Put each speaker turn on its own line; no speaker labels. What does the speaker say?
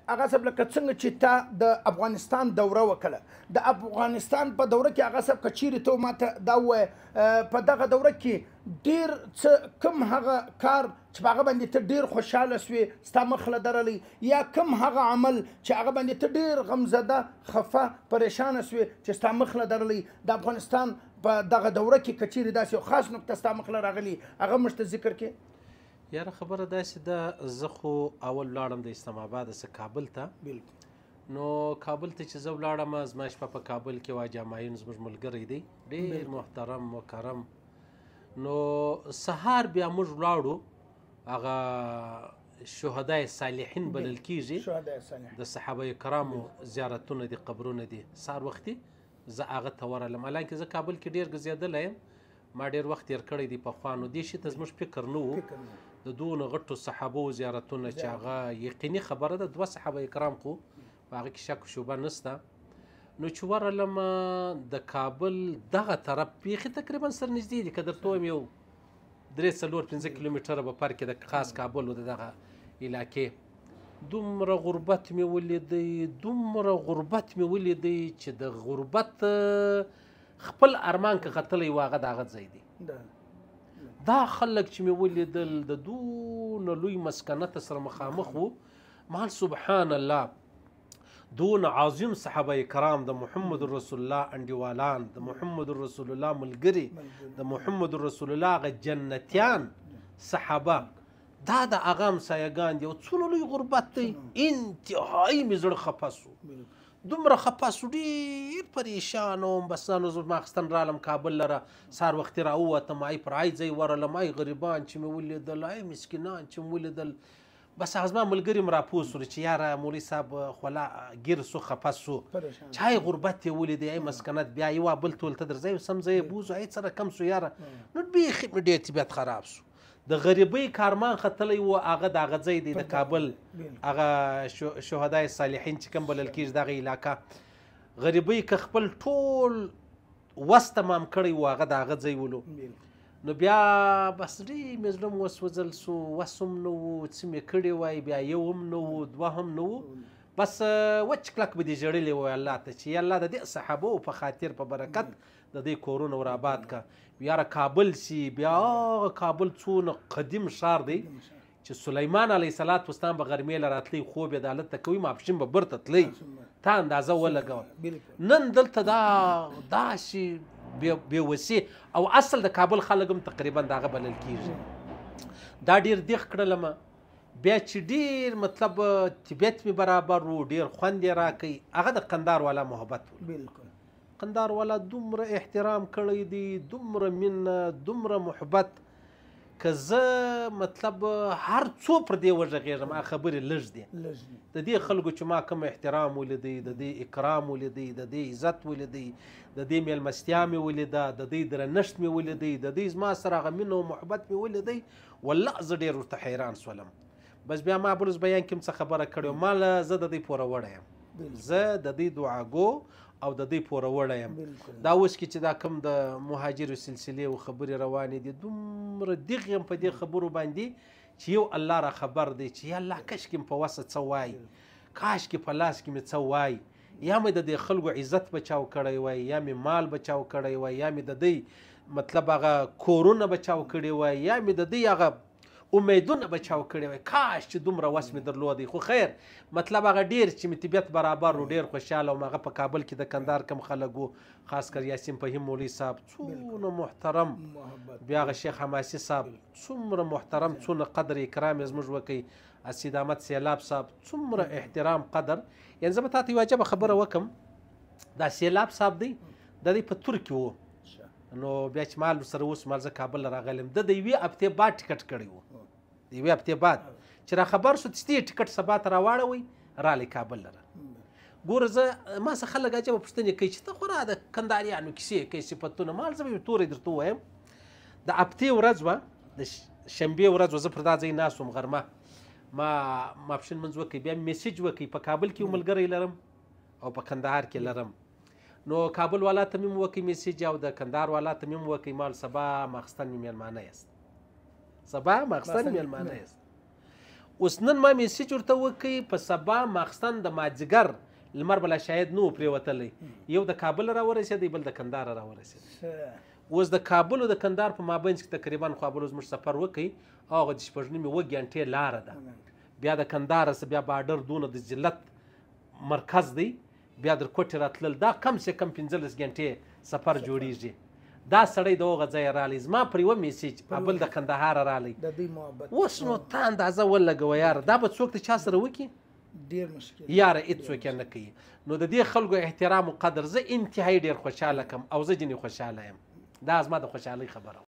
هغه صاحب لکه څنګه چې تا د افغانستان دوره وکړه د افغانستان په دوره کې هغه صاحب که چیرې ته ماته دا ووایه په دغه دوره کې ډېر څه کوم هغه کار چې په هغه باندې ته ډېر خوشحاله سوې ستا مخ له درلی یا کوم هغه عمل چې هغه باندې ته ډېر غمزده خفه پریشانه سوې چې ستا مخ له درلی د افغانستان په دغه دوره کې که چیرې داسې یو خاص نقطه ستا مخ له راغلي هغه موږ ته ذکر کړې
یاره خبره داسې ده زه خو اول ولاړم د اسلام آباد څه کابل ته نو کابل ته چې زه ولاړم زما شپه په کابل کې واجه معین زموږ ملګری دی ډېر محترم مکرم نو سهار بیا موږ ولاړو هغه شهدای صالحین بلل کېږي د صحابه کرامو زیارتونه دي قبرونه دي سهار وختي زه هغه ته ورغلم حالانکې زه کابل کې ډېر ګرځېدلی یم ما ډېر وخت تېر کړی دی پخوا نو دې شي ته زموږ فکر نه و د دونه غټو صحابو زیارتونه چې هغه یقیني خبره ده 2 صحابه کرام خو په هغه کې شک و شبه نشته نو چې ورغلم د کابل دغه طرف بیخي تقریبا سر نږدې دي که درته ووایم یو 3-4-5 کیلومتره به فرق کې د خاص کابل و د دغه علاقې دومره غربت مې ولیدی چې د غربت خپل ارمان که ختلی و هغه د هغه ځای دی دا خلک چې مې ولیدل د دونه لوی مسکنت سره مخامخ وو مال سبحان الله دون عظیم صحابه کرام د محمد رسول الله انډیوالان د محمد رسول الله ملګري د محمد رسول الله هغه جنتیان صحابه دا د هغه همسایهګان دي او څونه لوی غربت دی انتهایي مې زړه خفه سو دومره خفه سو ډېر پریشان وم بس نو زه ماخستن رالم کابل لره سهار وختي راووتم ای پر ای ځای ورغلم ای غریبان چې مې ولیدل ای مسکینان چې مې ولیدل بس هغه زما ملګري م راپوه سول چې یاره مولوي صاحب خوله ګیر سو خفه سو چې ای غربت یې ولیدی ای مسکنت بیا یوه بل ټول ته درځئ سم ځای یې بوځو ای سره کم سو یاره نو بیخي مې ډېر طبیعت خراب سو د غریبۍ کارمان ختلی و هغه د هغه ځای دی د کابل هغه شهدای صالحین چې کوم بلل کېږي دغه علاقه غریبۍ که خپل ټول وس تمام کړی و هغه د هغه ځای ولو نو بیا بس ډېر مې زړه م وسوځل سو وس هم نه و څه مې کړي وای بیا یو هم نه و 2 هم نه و بس وچ کلک به دې ژړلې وای الله ته چې یا الله د دې صحابو په خاطر په برکت د دې کورونه ور آباد کا یاره کابل سی بیا کابل څونه قدیم ښار دی چې سلیمان علیه السلام به غرمې له راتلی خوب یې د هلته ته کوي ماپښین به برته تلی تا اندازه ولګوه نن دلته دا داسې بېوسې او اصل د کابل خلک هم تقریبا د هغه بلل کېږي دا ډېر دیخ کړلم بیا چې ډېر مطلب طبیعت مې برابر و ډېر خوند یې راکوي هغه د قندار والا محبت و قندار والا دومره احترام کړی دی دومره مینه دومره محبت که زه مطلب هر څو پر دې وغږېږم هغه خبرې لږ دي د دې خلکو چې ما کوم احترام ولیدی د دې اکرام ولیدی د دې عزت ولیدی د دې میلمستیا مې ولیده د دې درنښت مې ولیدی د دې زما سره هغه مینه او محبت مې ولیدی والله زه ډېر ورته حیران سولم بس بیا ما بلوز بیان کې څه خبره کړې ما زه د دې پوره وړی یم زه د دې دعاګو او د دې پوره وړی یم دا اوس کې چې دا کوم د مهاجرو سلسلې او خبرې روانې دي دومره دغ یم په دې خبرو باندې چې یو الله را خبر دی چې یا الله کاشکې مې په وسه څه وایي کاشکې په لاس کې مې څه وایي یا مې د دې خلکو عزت بچاو کړی وای یا مې مال بچاو کړی وای یا مې د دې مطلب هغه کورونه بچاو کړي وای یا مې د دې هغه امیدونه بچاو کړی وای کاش چې دومره وس مې درلودی خو خیر مطلب هغه ډېر چې مې طبیعت برابر و ډېر خوشحاله وم هغه په کابل کې د کندهار کم خلک و خاص کر یاسین فهیم مولوي صاحب څومره محترم بیا هغه شیخ حماسي صاحب څومره محترم څونه قدر اکرام یې زموږ وکوي اسید احمد سیلاب صاحب څومره احترام قدر یعنې زه به تا ته یوه عجبه خبره وکړم دا سیلاب صاحب دی د دې په تور کې و نو بیا چې مال سره اوس مال زه کابل راغلم د یوې هفتې بعد ټکټ کړی و د یوې هفتې بعد چې را خبر شو چې دې ټکټ سبا ته راواړوئ رالی کابل لره ګوره زه ما څه خلک عجبه پوښتنې کوي چې ته خو را د کنداریانو کیسې کوي صفتونه مال زه به یو توری درته ووایم د هفتې ورځ وه د شنبې ورځ وه زه پر دا ځای ناست وم غرمه ما ماپښین منځ وکړئ بیا میسیج وکړئ په کابل کې یو ملګری لرم او په کندهار کې لرم نو کابل والا ته مې وکړئ میسیج او د کندهار والا ته مې وکړئ مال سبا ماخستن مې میلمانه یاست سبا ماخستن میلمانه یاست اوس نن ما میسیج ورته وکړي په سبا ماخستن د مازدیګر لمر بلا شاید نو پرېوتلی یو د کابل راورسېدی بل د کندهار راورسېد اوس د کابل او د کندهار په مابینځ کې تقریبا خوابلو زموږ سفر وکړي هغه د شپږ نیمې اووه ګنټې لاره ده بیا د کندهار څخه بیا بارډر دونه د ذلت مرکز دی بیا در کوټې راتلل دا کم سے کم 15 ګنټې سفر جوړیږي دا سړی د هغه ځای رالی زما پر یوه میسیج بل د کندهار رالی اوس نو ته اندازه ولګوه یاره دا به څوک د چا سره وکړي
ډیر مشکل
یاره هېڅوک یې نه کوي نو د دې خلکو احترام و قدر زه انتهایي ډېر خوشحاله کم او زه ځینې خوشحاله یم دا زما د خوشحالۍ خبره